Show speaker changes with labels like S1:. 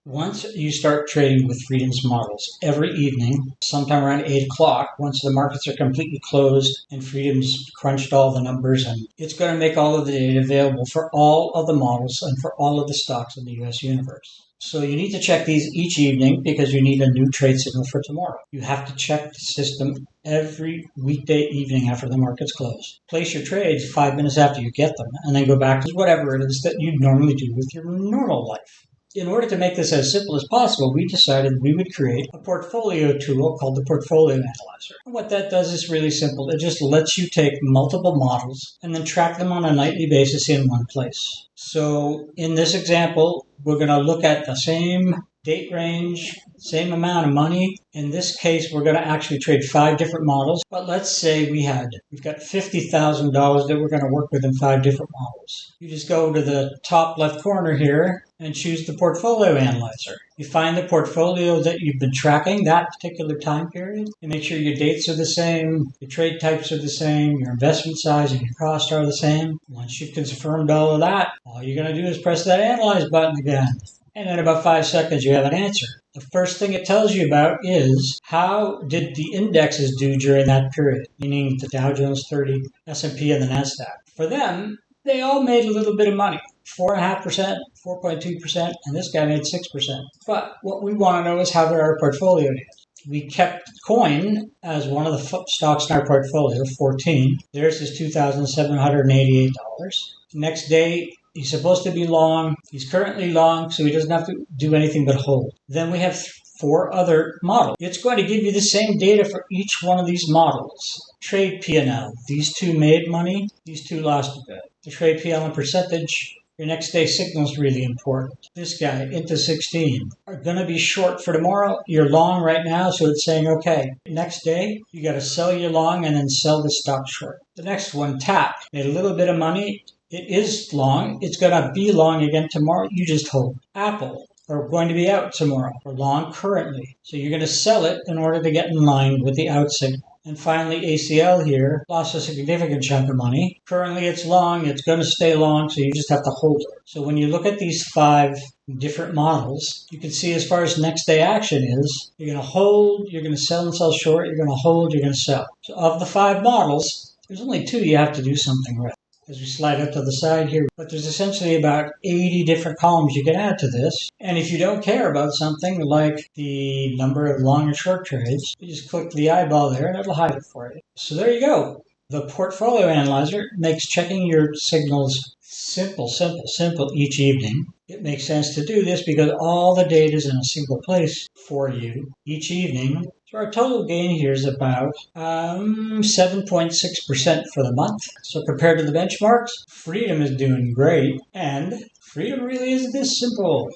S1: Once you start trading with Freedom's models, every evening, sometime around 8 o'clock, once the markets are completely closed and Freedom's crunched all the numbers, and it's going to make all of the data available for all of the models and for all of the stocks in the U.S. universe. So you need to check these each evening because you need a new trade signal for tomorrow. You have to check the system every weekday evening after the markets close. Place your trades 5 minutes after you get them, and then go back to whatever it is that you normally do with your normal life. In order to make this as simple as possible, we decided we would create a portfolio tool called the PortfolioAnalyzer. And what that does is really simple. It just lets you take multiple models and then track them on a nightly basis in one place. So in this example, we're going to look at the same date range, same amount of money. In this case, we're going to actually trade 5 different models. But let's say we've got $50,000 that we're going to work with in 5 different models. You just go to the top left corner here and choose the Portfolio Analyzer. You find the portfolio that you've been tracking that particular time period. You make sure your dates are the same, your trade types are the same, your investment size and your cost are the same. Once you've confirmed all of that, all you're going to do is press that Analyze button again. And in about 5 seconds, you have an answer. The first thing it tells you about is how did the indexes do during that period, meaning the Dow Jones 30, S&P, and the NASDAQ. For them, they all made a little bit of money, 4.5%, 4.2%, and this guy made 6%. But what we want to know is how did our portfolio do? We kept coin as one of the stocks in our portfolio, 14. Theirs is $2,788. Next day, he's supposed to be long. He's currently long, so he doesn't have to do anything but hold. Then we have 4 other models. It's going to give you the same data for each one of these models. Trade P&L. These 2 made money. These 2 lost a bit. The trade P&L and percentage. Your next day signal is really important. This guy, into 16, are going to be short for tomorrow. You're long right now, so it's saying, okay, next day, you got to sell your long and then sell the stock short. The next one, TAP, made a little bit of money. It is long. It's going to be long again tomorrow. You just hold. Apple are going to be out tomorrow. We're long currently. So you're going to sell it in order to get in line with the out signal. And finally, ACL here lost a significant chunk of money. Currently, it's long. It's going to stay long, so you just have to hold it. So when you look at these 5 different models, you can see as far as next day action is, you're going to hold, you're going to sell and sell short, you're going to hold, you're going to sell. So of the 5 models, there's only 2 you have to do something with. As we slide up to the side here, but there's essentially about 80 different columns you can add to this. And if you don't care about something like the number of long and short trades, you just click the eyeball there and it'll hide it for you. So there you go. The Portfolio Analyzer makes checking your signals simple each evening. It makes sense to do this because all the data is in a single place for you each evening. So our total gain here is about 7.6% for the month. So compared to the benchmarks, Freedom is doing great, and Freedom really is this simple.